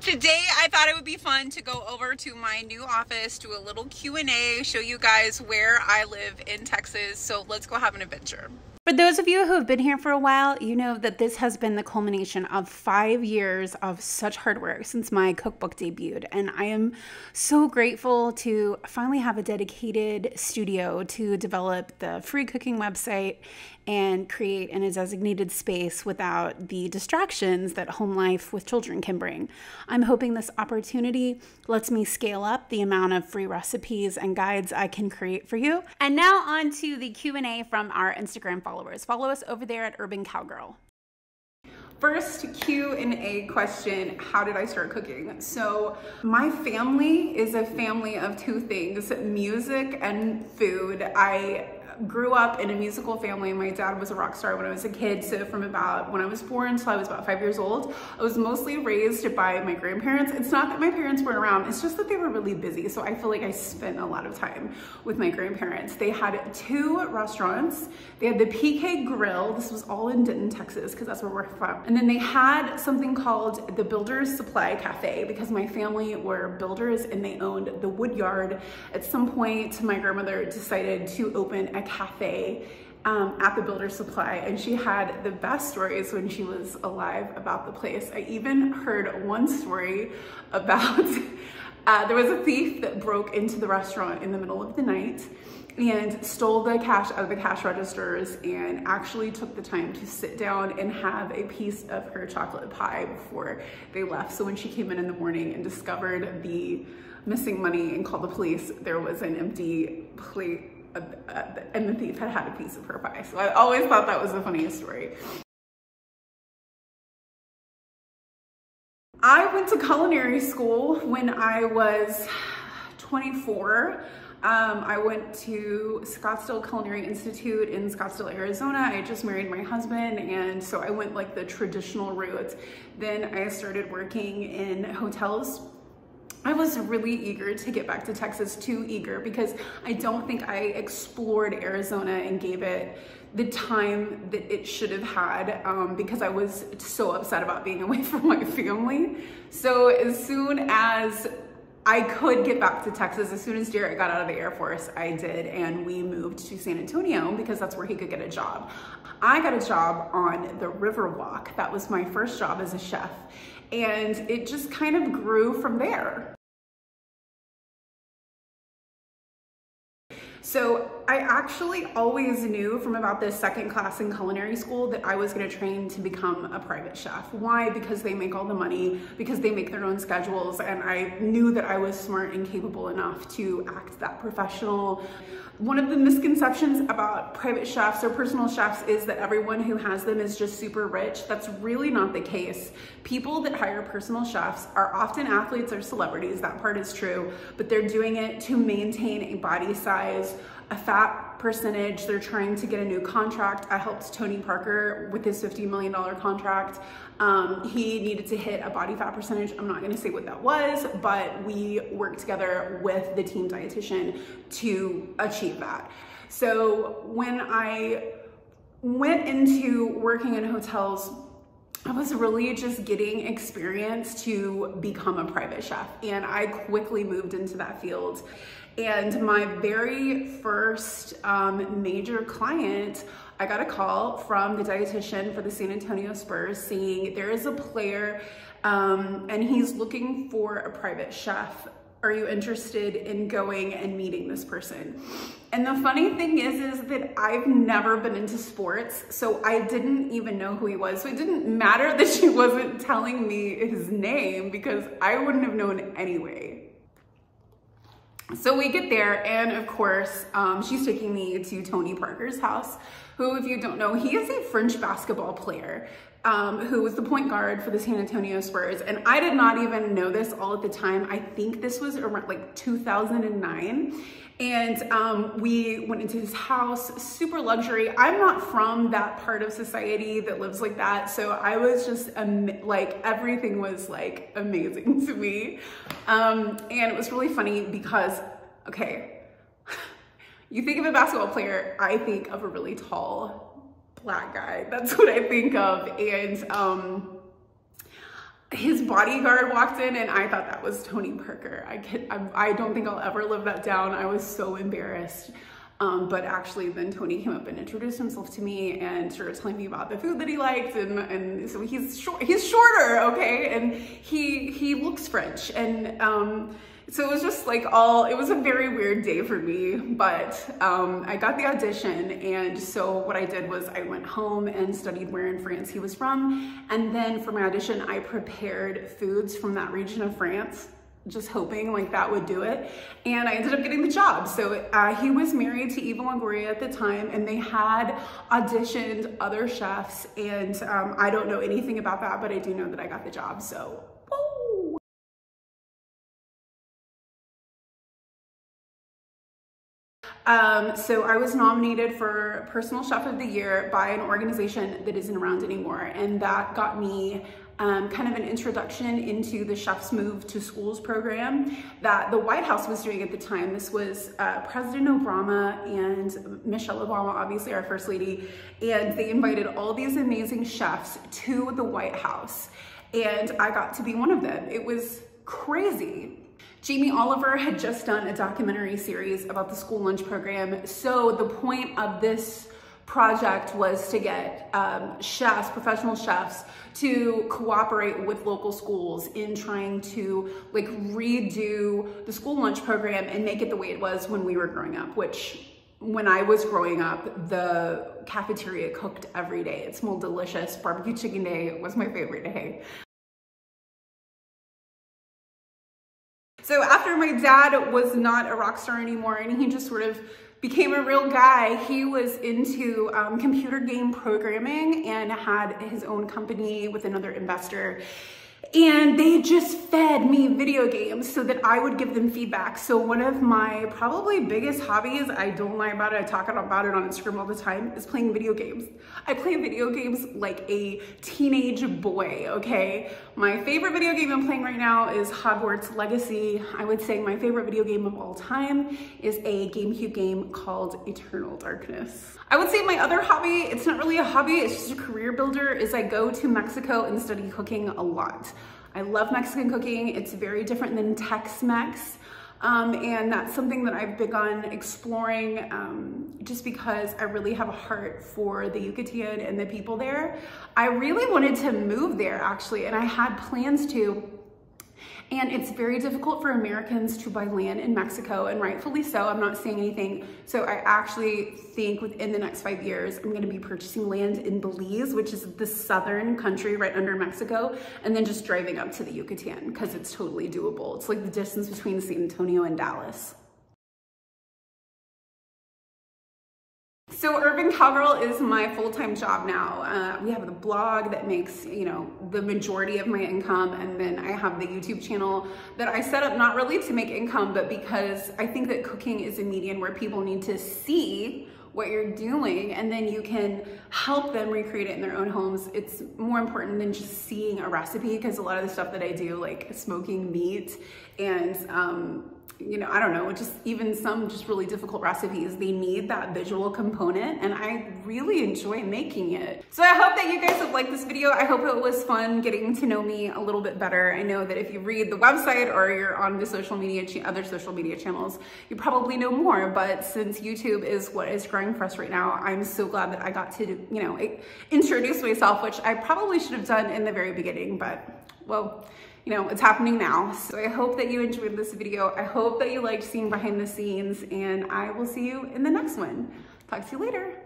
Today I thought it would be fun to go over to my new office, do a little Q&A, show you guys where I live in Texas. So let's go have an adventure. For those of you who have been here for a while, you know that this has been the culmination of 5 years of such hard work since my cookbook debuted. And I am so grateful to finally have a dedicated studio to develop the free cooking website and create in a designated space without the distractions that home life with children can bring. I'm hoping this opportunity lets me scale up the amount of free recipes and guides I can create for you. And now on to the Q&A from our Instagram followers. Follow us over there at Urban Cowgirl. First Q&A question, how did I start cooking? So my family is a family of two things, music and food. I grew up in a musical family. My dad was a rock star when I was a kid. So from about when I was 4 until I was about 5 years old, I was mostly raised by my grandparents. It's not that my parents weren't around, it's just that they were really busy. So I feel like I spent a lot of time with my grandparents. They had 2 restaurants. They had the PK Grill. This was all in Denton, Texas, because that's where we're from. And then they had something called the Builder's Supply Cafe, because my family were builders and they owned the wood yard. At some point, my grandmother decided to open a cafe at the Builder's Supply, and she had the best stories when she was alive about the place. I even heard one story about there was a thief that broke into the restaurant in the middle of the night and stole the cash out of the cash registers and actually took the time to sit down and have a piece of her chocolate pie before they left. So when she came in the morning and discovered the missing money and called the police, there was an empty plate and the thief had a piece of her pie. So I always thought that was the funniest story. I went to culinary school when I was 24. I went to Scottsdale Culinary Institute in Scottsdale, Arizona. I just married my husband, and so I went like the traditional route. Then I started working in hotels. I was really eager to get back to Texas, too eager, because I don't think I explored Arizona and gave it the time that it should have had, because I was so upset about being away from my family. So as soon as I could get back to Texas, as soon as Jarrett got out of the Air Force, I did, and we moved to San Antonio because that's where he could get a job. I got a job on the Riverwalk. That was my first job as a chef, and it just kind of grew from there. So I actually always knew from about the second class in culinary school that I was going to train to become a private chef. Why? Because they make all the money, because they make their own schedules, and I knew that I was smart and capable enough to act that professional. One of the misconceptions about private chefs or personal chefs is that everyone who has them is just super rich. That's really not the case. People that hire personal chefs are often athletes or celebrities. That part is true, but they're doing it to maintain a body size, a fat percentage. They're trying to get a new contract. I helped Tony Parker with his $50 million contract. He needed to hit a body fat percentage. I'm not going to say what that was, but we worked together with the team dietitian to achieve that. So when I went into working in hotels, I was really just getting experience to become a private chef, and I quickly moved into that field. And my very first major client, I got a call from the dietitian for the San Antonio Spurs saying there is a player and he's looking for a private chef. Are you interested in going and meeting this person? And the funny thing is that I've never been into sports, so I didn't even know who he was. So it didn't matter that she wasn't telling me his name, because I wouldn't have known anyway. So we get there, and of course, she's taking me to Tony Parker's house, who, if you don't know, he is a French basketball player who was the point guard for the San Antonio Spurs. And I did not even know this all at the time. I think this was around like 2009. And we went into his house, super luxury. I'm not from that part of society that lives like that. So I was just like, everything was like amazing to me. And it was really funny because, okay, you think of a basketball player, I think of a really tall black guy. That's what I think of. And his bodyguard walked in and I thought that was Tony Parker. I don't think I'll ever live that down. I was so embarrassed. But actually then Tony came up and introduced himself to me and started telling me about the food that he liked, and so he's shorter, okay, and he looks French, and so it was just like it was a very weird day for me, but I got the audition, and so what I did was I went home and studied where in France he was from, and then for my audition I prepared foods from that region of France, just hoping like that would do it, and I ended up getting the job. So he was married to Eva Longoria at the time, and they had auditioned other chefs, and I don't know anything about that, but I do know that I got the job, so woo! So I was nominated for Personal Chef of the Year by an organization that isn't around anymore, and that got me kind of an introduction into the Chef's Move to Schools program that the White House was doing at the time. This was President Obama and Michelle Obama, obviously our First Lady, and they invited all these amazing chefs to the White House, and I got to be one of them. It was crazy. Jamie Oliver had just done a documentary series about the school lunch program, so the point of this project was to get chefs, professional chefs, to cooperate with local schools in trying to like redo the school lunch program and make it the way it was when we were growing up, which when I was growing up, the cafeteria cooked every day. It smelled delicious. Barbecue chicken day was my favorite day. So after my dad was not a rock star anymore and he just sort of became a real guy, he was into computer game programming and had his own company with another investor. And they just fed me video games so that I would give them feedback. So one of my probably biggest hobbies, I don't lie about it, I talk about it on Instagram all the time, is playing video games. I play video games like a teenage boy, okay? My favorite video game I'm playing right now is Hogwarts Legacy. I would say my favorite video game of all time is a GameCube game called Eternal Darkness. I would say my other hobby, it's not really a hobby, it's just a career builder, is I go to Mexico and study cooking a lot. I love Mexican cooking. It's very different than Tex-Mex. And that's something that I've begun exploring just because I really have a heart for the Yucatan and the people there. I really wanted to move there actually, and I had plans to. And it's very difficult for Americans to buy land in Mexico, and rightfully so. I'm not saying anything. So I actually think within the next 5 years, I'm gonna be purchasing land in Belize, which is the southern country right under Mexico, and then just driving up to the Yucatan because it's totally doable. It's like the distance between San Antonio and Dallas. So Urban Cowgirl is my full-time job now. We have the blog that makes, you know, the majority of my income, and then I have the YouTube channel that I set up not really to make income, but because I think that cooking is a medium where people need to see what you're doing, and then you can help them recreate it in their own homes. It's more important than just seeing a recipe, because a lot of the stuff that I do, like smoking meat and you know, I don't know, just even some just really difficult recipes, they need that visual component, and I really enjoy making it. So I hope that you guys have liked this video. I hope it was fun getting to know me a little bit better. I know that if you read the website or you're on the social media, other social media channels, you probably know more, but since YouTube is what is growing for us right now, I'm so glad that I got to, you know, introduce myself, which I probably should have done in the very beginning, but well, you know, it's happening now. So I hope that you enjoyed this video. I hope that you liked seeing behind the scenes, and I will see you in the next one. Talk to you later.